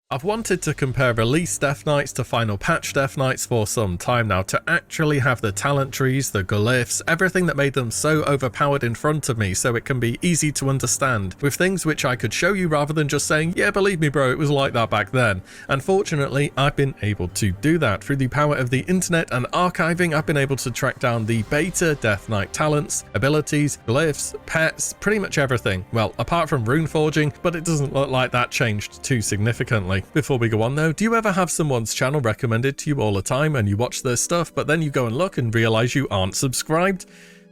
I've wanted to compare release Death Knights to final patch Death Knights for some time now to actually have the talent trees, the glyphs, everything that made them so overpowered in front of me so it can be easy to understand, with things which I could show you rather than just saying, yeah, believe me bro, it was like that back then. And fortunately, I've been able to do that. Through the power of the internet and archiving, I've been able to track down the beta Death Knight talents, abilities, glyphs, pets, pretty much everything. Well, apart from rune forging, but it doesn't look like that changed too significantly. Before we go on though, do you ever have someone's channel recommended to you all the time and you watch their stuff, but then you go and look and realize you aren't subscribed?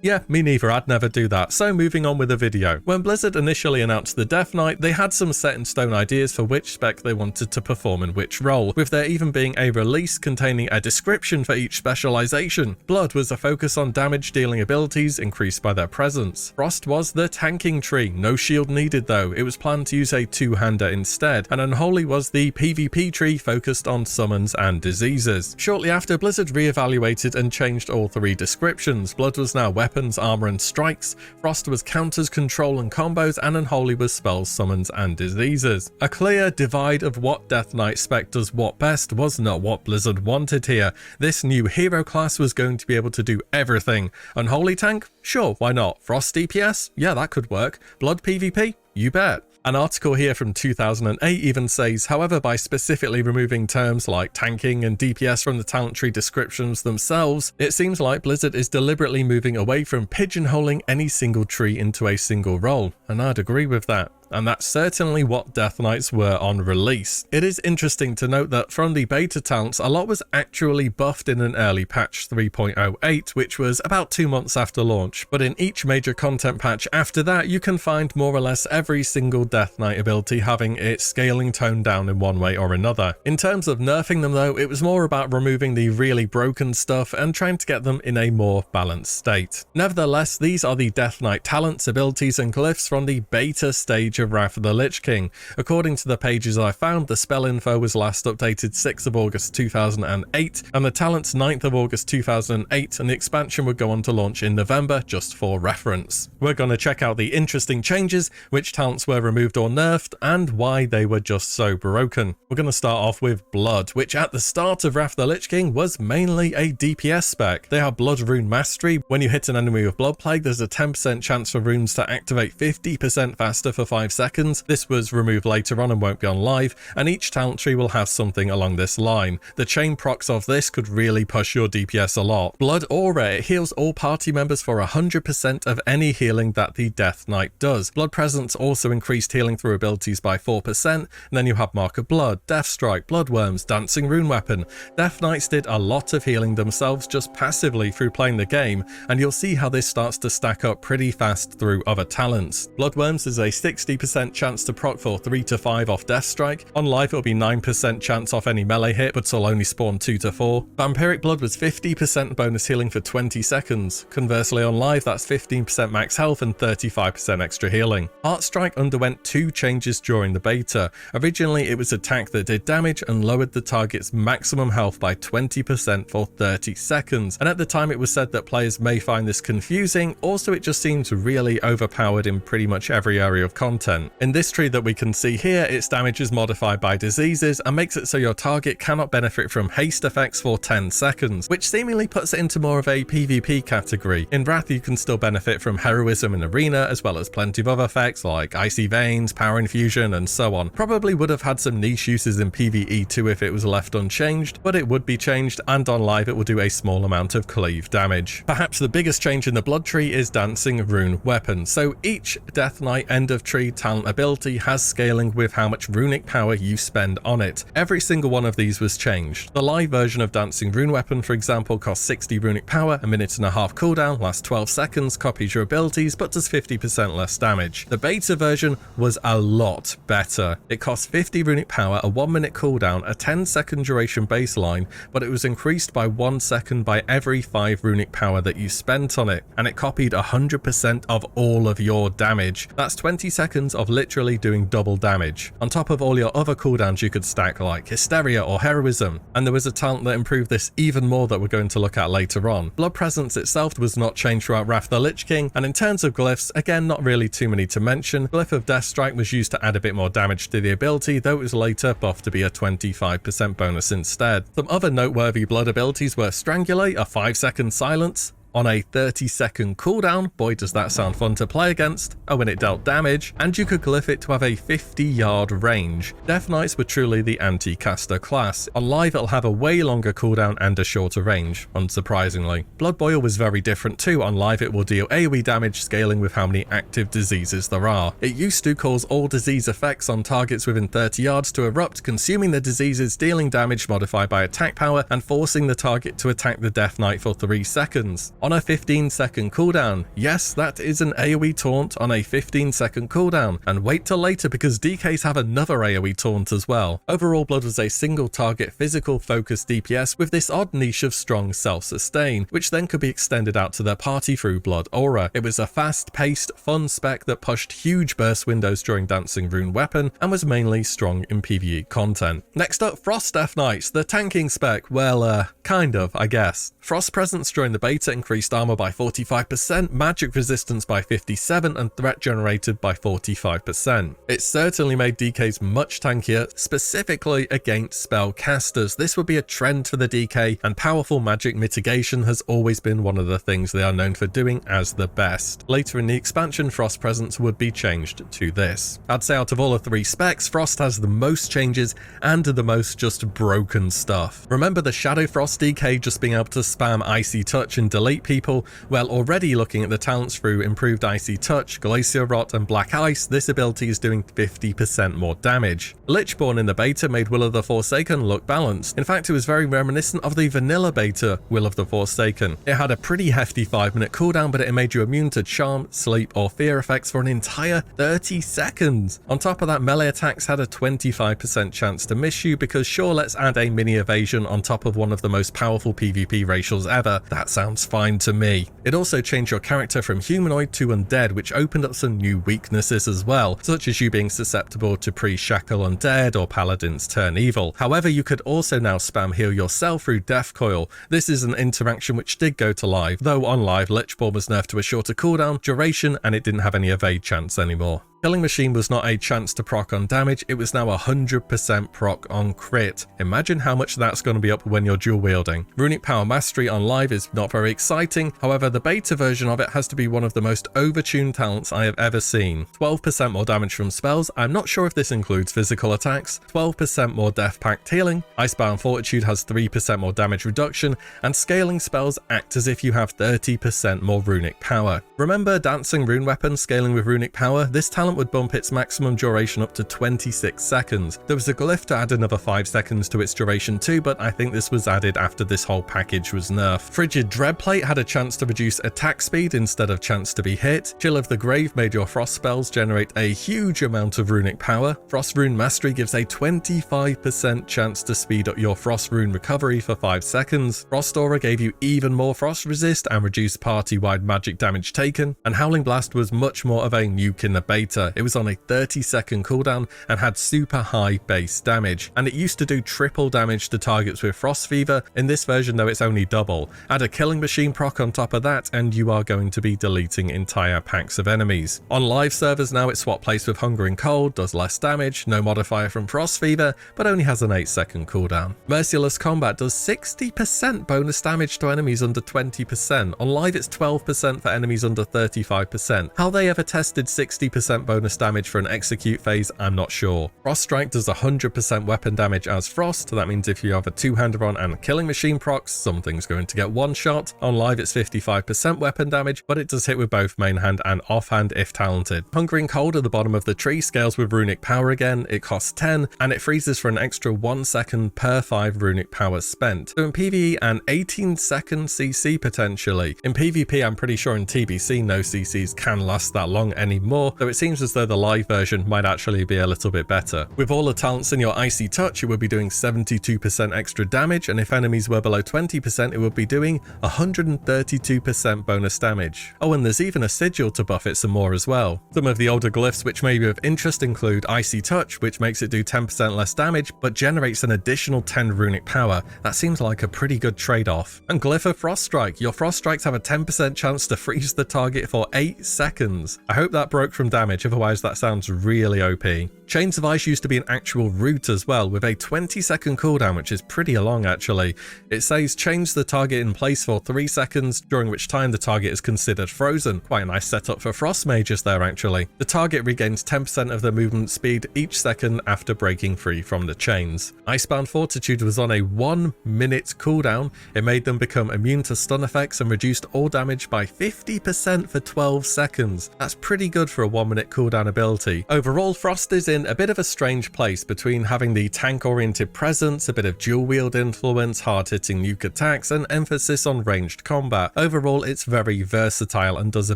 Yeah, me neither, I'd never do that. So moving on with the video. When Blizzard initially announced the Death Knight, they had some set in stone ideas for which spec they wanted to perform in which role, with there even being a release containing a description for each specialization. Blood was a focus on damage dealing abilities increased by their presence. Frost was the tanking tree, no shield needed though, it was planned to use a two-hander instead, and Unholy was the PvP tree focused on summons and diseases. Shortly after, Blizzard re-evaluated and changed all three descriptions. Blood was now weapons, armor and strikes, Frost was counters, control and combos, and Unholy was spells, summons and diseases. A clear divide of what Death Knight spec does what best was not what Blizzard wanted here. This new hero class was going to be able to do everything. Unholy tank? Sure, why not? Frost DPS? Yeah, that could work. Blood PvP? You bet. An article here from 2008 even says, however, by specifically removing terms like tanking and DPS from the talent tree descriptions themselves, it seems like Blizzard is deliberately moving away from pigeonholing any single tree into a single role, and I'd agree with that. And that's certainly what Death Knights were on release. It is interesting to note that from the beta talents, a lot was actually buffed in an early patch 3.08, which was about 2 months after launch, but in each major content patch after that, you can find more or less every single Death Knight ability having its scaling toned down in one way or another. In terms of nerfing them though, it was more about removing the really broken stuff and trying to get them in a more balanced state. Nevertheless, these are the Death Knight talents, abilities and glyphs from the beta stage of Wrath of the Lich King. According to the pages I found, the spell info was last updated 6th of August 2008 and the talents 9th of August 2008, and the expansion would go on to launch in November, just for reference. We're going to check out the interesting changes, which talents were removed or nerfed, and why they were just so broken. We're going to start off with Blood, which at the start of Wrath of the Lich King was mainly a DPS spec. They have Blood Rune Mastery. When you hit an enemy with Blood Plague, there's a 10% chance for runes to activate 50% faster for 5 seconds. This was removed later on and won't be on live, and each talent tree will have something along this line. The chain procs of this could really push your DPS a lot. Blood Aura, it heals all party members for 100% of any healing that the Death Knight does. Blood Presence also increased healing through abilities by 4%, and then you have Mark of Blood, Death Strike, Bloodworms, Dancing Rune Weapon. Death Knights did a lot of healing themselves just passively through playing the game, and you'll see how this starts to stack up pretty fast through other talents. Bloodworms is a 60% chance to proc for 3 to 5 off Death Strike. On live it'll be 9% chance off any melee hit, but it'll only spawn 2 to 4. Vampiric Blood was 50% bonus healing for 20 seconds. Conversely on live that's 15% max health and 35% extra healing. Heart Strike underwent 2 changes during the beta. Originally it was attack that did damage and lowered the target's maximum health by 20% for 30 seconds, and at the time it was said that players may find this confusing, also it just seems really overpowered in pretty much every area of content. In this tree that we can see here, its damage is modified by diseases and makes it so your target cannot benefit from haste effects for 10 seconds, which seemingly puts it into more of a PvP category. In Wrath you can still benefit from heroism in arena, as well as plenty of other effects like icy veins, power infusion and so on. Probably would have had some niche uses in PvE too if it was left unchanged, but it would be changed, and on live it will do a small amount of cleave damage. Perhaps the biggest change in the Blood tree is Dancing Rune Weapon. So each Death Knight end of tree talent ability has scaling with how much runic power you spend on it. Every single one of these was changed. The live version of Dancing Rune Weapon, for example, costs 60 runic power, 1.5 minutes cooldown, lasts 12 seconds, copies your abilities, but does 50% less damage. The beta version was a lot better. It costs 50 runic power, a 1 minute cooldown, a 10-second duration baseline, but it was increased by 1 second by every 5 runic power that you spent on it, and it copied 100% of all of your damage. That's 20 seconds seconds of literally doing double damage, on top of all your other cooldowns you could stack like Hysteria or Heroism, and there was a talent that improved this even more that we're going to look at later on. Blood Presence itself was not changed throughout Wrath the Lich King, and in terms of glyphs, again not really too many to mention. Glyph of Death Strike was used to add a bit more damage to the ability, though it was later buffed to be a 25% bonus instead. Some other noteworthy blood abilities were Strangulate, a 5-second silence, on a 30-second cooldown. Boy does that sound fun to play against. Oh, when it dealt damage, and you could glyph it to have a 50-yard range. Death Knights were truly the anti-caster class. On live it'll have a way longer cooldown and a shorter range, unsurprisingly. Blood Boil was very different too. On live it will deal AoE damage scaling with how many active diseases there are. It used to cause all disease effects on targets within 30 yards to erupt, consuming the diseases, dealing damage modified by attack power, and forcing the target to attack the Death Knight for 3 seconds. On a 15-second cooldown. Yes, that is an AoE taunt on a 15-second cooldown. And wait till later because DKs have another AoE taunt as well. Overall, Blood was a single target physical focused DPS with this odd niche of strong self-sustain, which then could be extended out to their party through Blood Aura. It was a fast-paced, fun spec that pushed huge burst windows during Dancing Rune Weapon and was mainly strong in PvE content. Next up, Frost Death Knights, the tanking spec. Well, kind of, I guess. Frost Presence during the beta increased armor by 45%, magic resistance by 57%, and threat generated by 45%. It certainly made DKs much tankier, specifically against spellcasters. This would be a trend for the DK, and powerful magic mitigation has always been one of the things they are known for doing as the best. Later in the expansion, Frost Presence would be changed to this. I'd say out of all the 3 specs, Frost has the most changes and the most just broken stuff. Remember the Shadow Frost DK just being able to spam Icy Touch and delete people? Well, already looking at the talents through improved Icy Touch, Glacier Rot, and Black Ice, this ability is doing 50% more damage. Lichborn in the beta made Will of the Forsaken look balanced. In fact, it was very reminiscent of the vanilla beta Will of the Forsaken. It had a pretty hefty 5-minute cooldown, but it made you immune to charm, sleep, or fear effects for an entire 30 seconds. On top of that, melee attacks had a 25% chance to miss you because sure, let's add a mini evasion on top of one of the most powerful PvP racials ever. That sounds fine to me. It also changed your character from humanoid to undead, which opened up some new weaknesses as well, such as you being susceptible to pre-shackle undead or paladins turn evil. However, you could also now spam heal yourself through Death Coil. This is an interaction which did go to live, though on live Lichborn was nerfed to a shorter cooldown, duration, and it didn't have any evade chance anymore. Killing Machine was not a chance to proc on damage, it was now 100% proc on crit. Imagine how much that's going to be up when you're dual wielding. Runic Power Mastery on live is not very exciting, however the beta version of it has to be one of the most overtuned talents I have ever seen. 12% more damage from spells, I'm not sure if this includes physical attacks, 12% more Death Pact healing, Icebound Fortitude has 3% more damage reduction, and scaling spells act as if you have 30% more runic power. Remember Dancing Rune Weapon scaling with runic power? This talent would bump its maximum duration up to 26 seconds. There was a glyph to add another 5 seconds to its duration too, but I think this was added after this whole package was nerfed. Frigid Dreadplate had a chance to reduce attack speed instead of chance to be hit. Chill of the Grave made your frost spells generate a huge amount of runic power. Frost Rune Mastery gives a 25% chance to speed up your frost rune recovery for 5 seconds. Frost Aura gave you even more frost resist and reduced party-wide magic damage taken. And Howling Blast was much more of a nuke in the beta. It was on a 30-second cooldown and had super high base damage, and it used to do triple damage to targets with Frost Fever. In this version though, it's only double. Add a Killing Machine proc on top of that and you are going to be deleting entire packs of enemies. On live servers now, it swap place with Hunger and Cold, does less damage, no modifier from Frost Fever, but only has an 8-second cooldown. Merciless Combat does 60% bonus damage to enemies under 20%. On live it's 12% for enemies under 35%. How they ever tested 60% bonus damage for an execute phase, I'm not sure. Frost Strike does 100% weapon damage as Frost, that means if you have a two-hander on and Killing Machine procs, something's going to get one shot. On live it's 55% weapon damage, but it does hit with both main hand and offhand if talented. Hungering Cold at the bottom of the tree scales with runic power again, it costs 10, and it freezes for an extra 1 second per 5 runic power spent. So in PvE, an 18-second CC potentially. In PvP, I'm pretty sure in TBC no CCs can last that long anymore, though it seems seems as though the live version might actually be a little bit better. With all the talents in your Icy Touch, you would be doing 72% extra damage, and if enemies were below 20%, it would be doing 132% bonus damage. Oh, and there's even a sigil to buff it some more as well. Some of the older glyphs which may be of interest include Icy Touch, which makes it do 10% less damage, but generates an additional 10 runic power. That seems like a pretty good trade-off. And Glyph of Frost Strike. Your Frost Strikes have a 10% chance to freeze the target for 8 seconds. I hope that broke from damage, otherwise that sounds really OP. Chains of Ice used to be an actual root as well, with a 20-second cooldown, which is pretty long actually. It says change the target in place for 3 seconds, during which time the target is considered frozen. Quite a nice setup for Frost Mages there actually. The target regains 10% of their movement speed each second after breaking free from the chains. Icebound Fortitude was on a 1-minute cooldown. It made them become immune to stun effects and reduced all damage by 50% for 12 seconds. That's pretty good for a 1-minute cooldown ability. Overall, Frost is in a bit of a strange place between having the tank-oriented presence, a bit of dual-wield influence, hard-hitting nuke attacks, and emphasis on ranged combat. Overall, it's very versatile and does a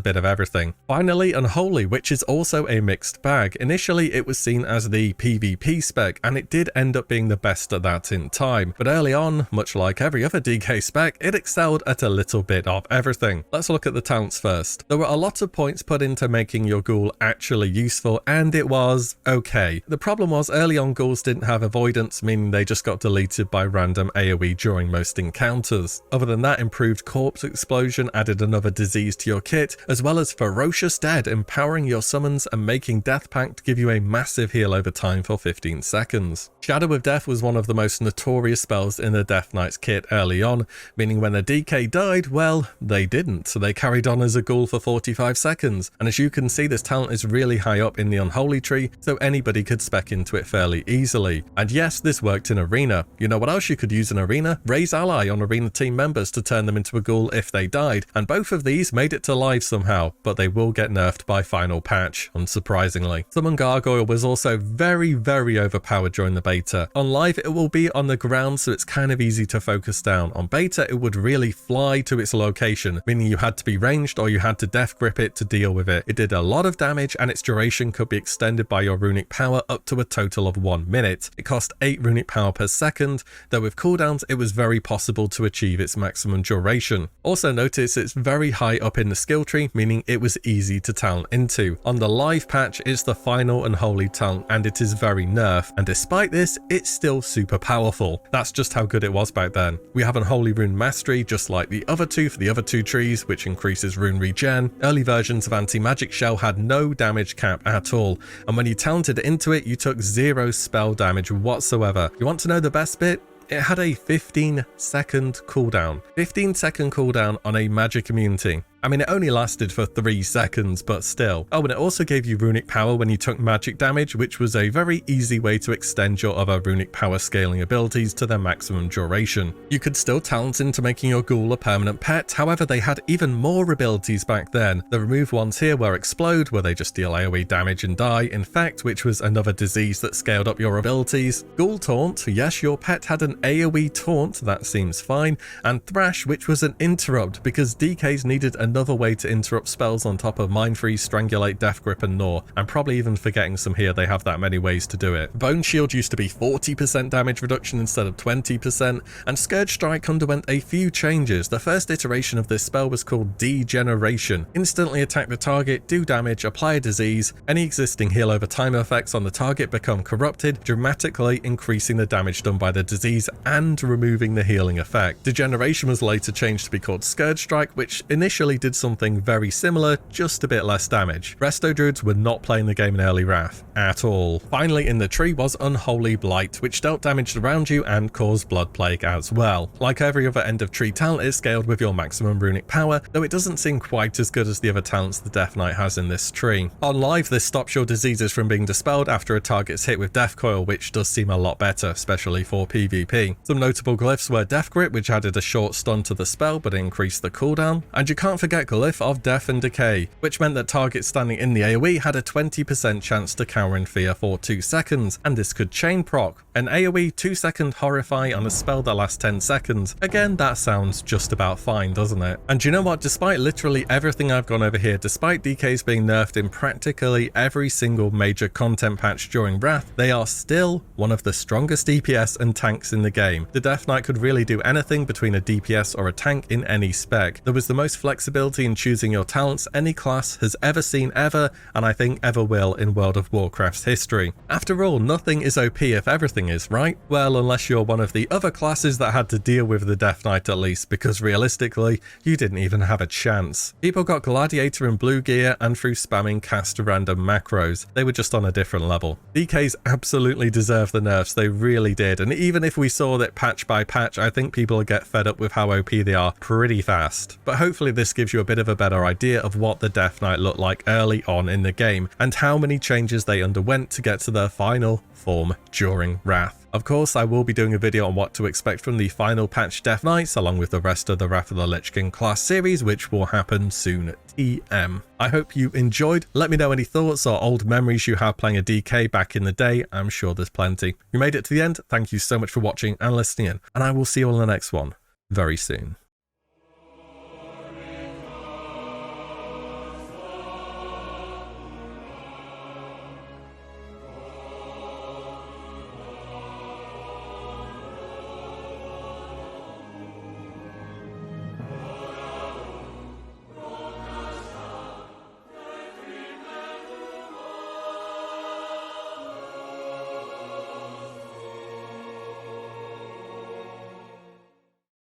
bit of everything. Finally, Unholy, which is also a mixed bag. Initially, it was seen as the PvP spec, and it did end up being the best at that in time. But early on, much like every other DK spec, it excelled at a little bit of everything. Let's look at the talents first. There were a lot of points put into making your ghoul actually useful, and it was okay. The problem was early on ghouls didn't have avoidance, meaning they just got deleted by random AoE during most encounters. Other than that, improved corpse explosion added another disease to your kit, as well as Ferocious Dead, empowering your summons and making Death Pact give you a massive heal over time for 15 seconds. Shadow of Death was one of the most notorious spells in the Death Knight's kit early on, meaning when the DK died, well, they didn't, so they carried on as a ghoul for 45 seconds. And as you can see, this talent is really high up in the Unholy tree, so anybody could spec into it fairly easily. And yes, this worked in Arena. You know what else you could use in Arena? Raise Ally on Arena team members to turn them into a ghoul if they died, and both of these made it to live somehow, but they will get nerfed by final patch, unsurprisingly. Summon Gargoyle was also very overpowered during the beta. On live, it will be on the ground, so it's kind of easy to focus down. On beta, it would really fly to its location, meaning you had to be ranged or you had to death grip it to deal with it. It did a lot of damage, and its duration could be extended by your runic power up to a total of 1 minute. It cost 8 runic power per second, though with cooldowns, it was very possible to achieve its maximum duration. Also notice it's very high up in the skill tree, meaning it was easy to talent into. On the live patch, it's the final Unholy talent, and it is very nerfed, and despite this, it's still super powerful. That's just how good it was back then. We have Unholy Rune Mastery, just like the other two for the other two trees, which increases rune regen. Early versions of Anti-Magic Shell had no damage cap at all, and when you talented into it, you took 0 spell damage whatsoever. You want to know the best bit? It had a 15-second cooldown. 15-second cooldown on a magic immunity. I mean, it only lasted for 3 seconds, but still. Oh, and it also gave you runic power when you took magic damage, which was a very easy way to extend your other runic power scaling abilities to their maximum duration. You could still talent into making your ghoul a permanent pet, however, they had even more abilities back then. The remove ones here were Explode, where they just deal AoE damage and die, Infect, which was another disease that scaled up your abilities, Ghoul Taunt, yes, your pet had an AoE taunt, that seems fine, and Thrash, which was an interrupt, because DKs needed another way to interrupt spells on top of Mind Freeze, Strangulate, Death Grip, and Gnaw. I'm probably even forgetting some here, they have that many ways to do it. Bone Shield used to be 40% damage reduction instead of 20%, and Scourge Strike underwent a few changes. The first iteration of this spell was called Degeneration. Instantly attack the target, do damage, apply a disease. Any existing heal over time effects on the target become corrupted, dramatically increasing the damage done by the disease and removing the healing effect. Degeneration was later changed to be called Scourge Strike, which initially did something very similar, just a bit less damage. Resto Druids were not playing the game in early Wrath at all. Finally in the tree was Unholy Blight, which dealt damage around you and caused Blood Plague as well. Like every other end of tree talent, it's scaled with your maximum runic power, though it doesn't seem quite as good as the other talents the Death Knight has in this tree. On live, this stops your diseases from being dispelled after a target's hit with Death Coil, which does seem a lot better, especially for PvP. Some notable glyphs were Death Grip, which added a short stun to the spell but increased the cooldown, and you can't forget forget Glyph of Death and Decay, which meant that targets standing in the AoE had a 20% chance to cower in fear for 2 seconds, and this could chain proc. An AoE 2-second Horrify on a spell that lasts 10 seconds. Again, that sounds just about fine, doesn't it? And you know what, despite literally everything I've gone over here, despite DKs being nerfed in practically every single major content patch during Wrath, they are still one of the strongest DPS and tanks in the game. The Death Knight could really do anything between a DPS or a tank in any spec. There was the most flexibility in choosing your talents any class has ever seen ever, and I think ever will in World of Warcraft's history. After all, nothing is OP if everything is, right? Well, unless you're one of the other classes that had to deal with the Death Knight at least, because realistically, you didn't even have a chance. People got Gladiator and blue gear and through spamming cast random macros. They were just on a different level. DKs absolutely deserve the nerfs, they really did, and even if we saw that patch by patch, I think people will get fed up with how OP they are pretty fast. But hopefully this gives you a bit of a better idea of what the Death Knight looked like early on in the game, and how many changes they underwent to get to their final form during Wrath. Of course, I will be doing a video on what to expect from the final patch Death Knights, along with the rest of the Wrath of the Lich King class series, which will happen soon at TM. I hope you enjoyed. Let me know any thoughts or old memories you have playing a DK back in the day. I'm sure there's plenty. You made it to the end. Thank you so much for watching and listening in, and I will see you all in the next one very soon.